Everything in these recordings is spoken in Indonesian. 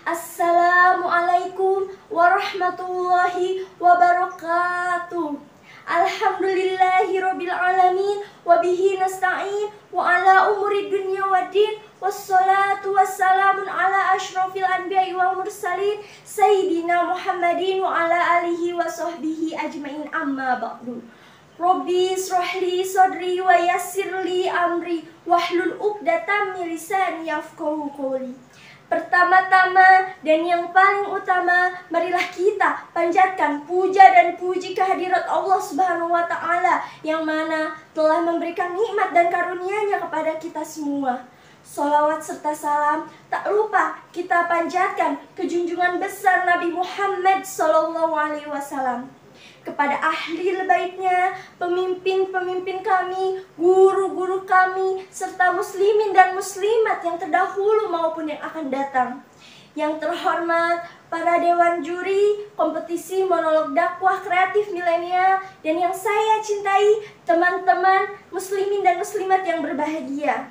Assalamualaikum warahmatullahi wabarakatuh. Alhamdulillahirabbil alamin wa bihi nasta'in wa ala umuri dunya waddin wassalatu wassalamu ala asyrafil anbiya'i wal mursalin sayyidina Muhammadin wa ala alihi wa sahbihi ajmain, amma ba'du. Rabbi shrahli sadri wa yassirli amri wahlul 'uqdatam min lisani yafqahu qawli. Pertama-tama dan yang paling utama, marilah kita panjatkan puja dan puji kehadirat Allah Subhanahu wa Ta'ala yang mana telah memberikan nikmat dan karunia-Nya kepada kita semua. Sholawat serta salam tak lupa kita panjatkan ke junjungan besar Nabi Muhammad SAW, kepada ahli baitnya, pemimpin-pemimpin kami, guru-guru kami, serta muslimin dan muslimat yang terdahulu maupun yang akan datang. Yang terhormat para dewan juri kompetisi monolog dakwah kreatif milenial, dan yang saya cintai teman-teman muslimin dan muslimat yang berbahagia.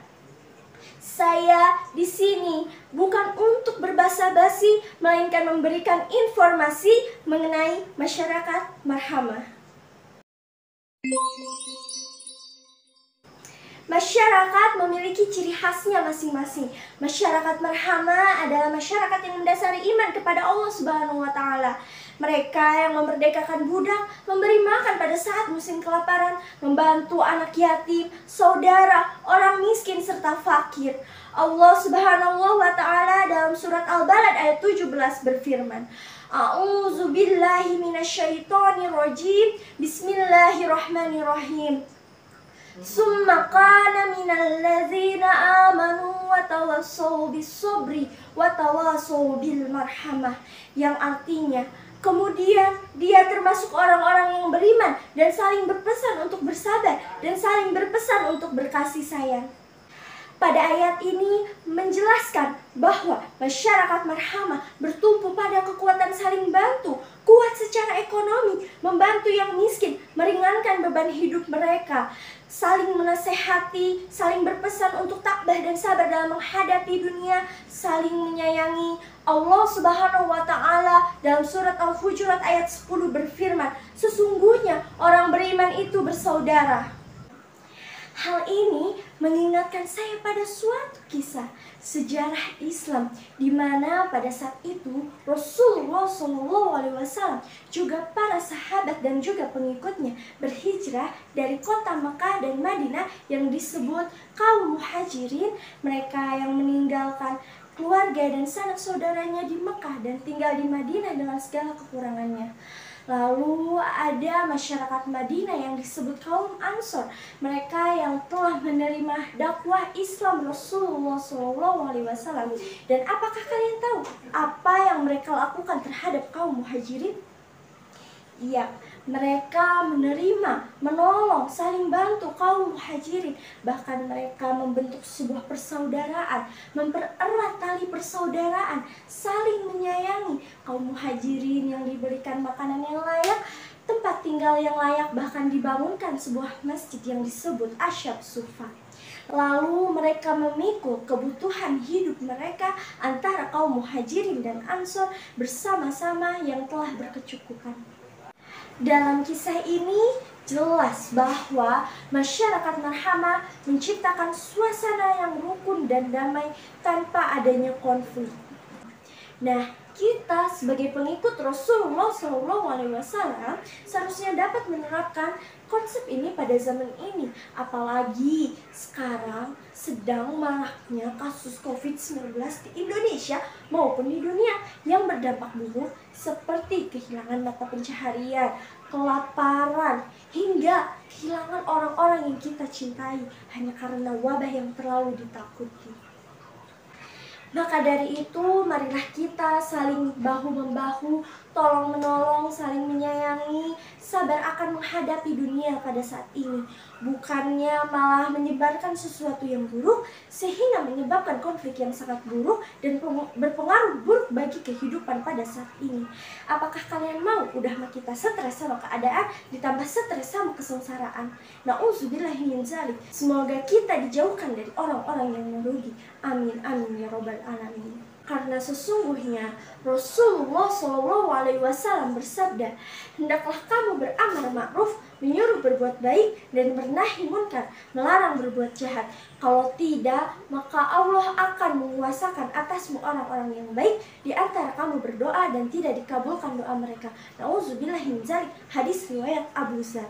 Saya di sini bukan untuk berbasa-basi, melainkan memberikan informasi mengenai masyarakat marhamah. Masyarakat memiliki ciri khasnya masing-masing. Masyarakat marhamah adalah masyarakat yang mendasari iman kepada Allah Subhanahu wa Ta'ala. Mereka yang memerdekakan budak, memberi makan pada saat musim kelaparan, membantu anak yatim, saudara, orang miskin, serta fakir. Allah Subhanahu wa Ta'ala dalam surat Al-Balad ayat 17 berfirman, A'udzubillahi minasyaitonirrajim, Bismillahirrahmanirrahim. Summa kana minal ladzina amanu wa tawassaw bis-sabri wa tawassaw bil marhamah, yang artinya kemudian dia termasuk orang-orang yang beriman dan saling berpesan untuk bersabar dan saling berpesan untuk berkasih sayang. Pada ayat ini menjelaskan bahwa masyarakat marhamah bertumpu pada kekuatan saling bantu, kuat secara ekonomi, membantu yang miskin, meringankan beban hidup mereka, saling menasehati, saling berpesan untuk tabah dan sabar dalam menghadapi dunia, saling menyayangi. Allah Subhanahu wa Ta'ala dalam surat Al-Hujurat ayat 10 berfirman, sesungguhnya orang beriman itu bersaudara. Hal ini mengingatkan saya pada suatu kisah sejarah Islam, di mana pada saat itu Rasulullah SAW juga para sahabat dan juga pengikutnya berhijrah dari kota Mekah dan Madinah yang disebut kaum muhajirin, mereka yang meninggalkan keluarga dan sanak saudaranya di Mekah dan tinggal di Madinah dengan segala kekurangannya. Lalu ada masyarakat Madinah yang disebut kaum Ansor, mereka yang telah menerima dakwah Islam Rasulullah SAW. Dan apakah kalian tahu apa yang mereka lakukan terhadap kaum muhajirin? Iya, mereka menerima, menolong, saling bantu kaum muhajirin. Bahkan mereka membentuk sebuah persaudaraan, mempererat tali persaudaraan, saling menyayangi kaum muhajirin yang diberikan makanan yang layak, tempat tinggal yang layak, bahkan dibangunkan sebuah masjid yang disebut Asyab Sufa. Lalu mereka memikul kebutuhan hidup mereka antara kaum muhajirin dan ansor bersama-sama yang telah berkecukupan. Dalam kisah ini jelas bahwa masyarakat marhamah menciptakan suasana yang rukun dan damai tanpa adanya konflik. Nah, kita sebagai pengikut Rasulullah SAW seharusnya dapat menerapkan konsep ini pada zaman ini. Apalagi sekarang sedang maraknya kasus COVID-19 di Indonesia maupun di dunia yang berdampak buruk seperti kehilangan mata pencaharian, kelaparan, hingga kehilangan orang-orang yang kita cintai hanya karena wabah yang terlalu ditakuti. Maka dari itu, marilah kita saling bahu-membahu, tolong-menolong, saling menyayangi, sabar akan menghadapi dunia pada saat ini. Bukannya malah menyebarkan sesuatu yang buruk, sehingga menyebabkan konflik yang sangat buruk dan berpengaruh buruk bagi kehidupan pada saat ini. Apakah kalian mau udah kita stres sama keadaan, ditambah stres sama kesengsaraan? Na'udzubillahi min dzalik. Semoga kita dijauhkan dari orang-orang yang merugi. Amin, amin, ya robbal alamin. Karena Karena sesungguhnya Rasulullah SAW bersabda, hendaklah kamu beramar ma'ruf, menyuruh berbuat baik, dan bernahi munkar, melarang berbuat jahat. Kalau tidak, maka Allah akan menguasakan atasmu orang-orang yang baik di antara kamu berdoa dan tidak dikabulkan doa mereka. Nauzubillah min dzalik. Hadis riwayat Abu Dzar.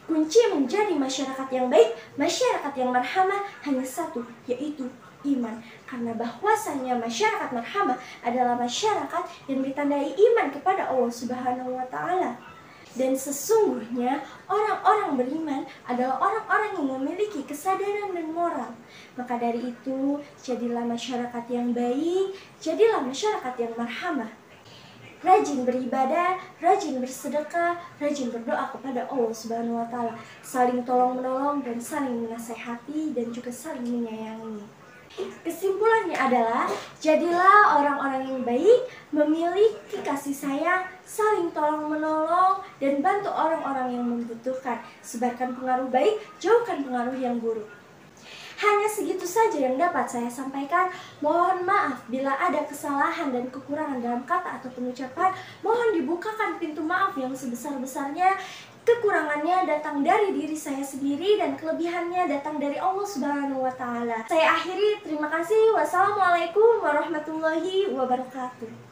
Kunci menjadi masyarakat yang baik, masyarakat yang marhamah hanya satu, yaitu iman. Karena bahwasanya masyarakat marhamah adalah masyarakat yang ditandai iman kepada Allah Subhanahu wa taala. Dan sesungguhnya orang-orang beriman adalah orang-orang yang memiliki kesadaran dan moral. Maka dari itu, jadilah masyarakat yang baik, jadilah masyarakat yang marhamah. Rajin beribadah, rajin bersedekah, rajin berdoa kepada Allah Subhanahu wa taala, saling tolong-menolong dan saling menasehati dan juga saling menyayangi. Kesimpulannya adalah, jadilah orang-orang yang baik, memiliki kasih sayang, saling tolong-menolong, dan bantu orang-orang yang membutuhkan. Sebarkan pengaruh baik, jauhkan pengaruh yang buruk. Hanya segitu saja yang dapat saya sampaikan. Mohon maaf bila ada kesalahan dan kekurangan dalam kata atau ucapan. Mohon dibukakan pintu maaf yang sebesar-besarnya. Kekurangannya datang dari diri saya sendiri dan kelebihannya datang dari Allah Subhanahu wa taala. Saya akhiri, terima kasih. Wassalamualaikum warahmatullahi wabarakatuh.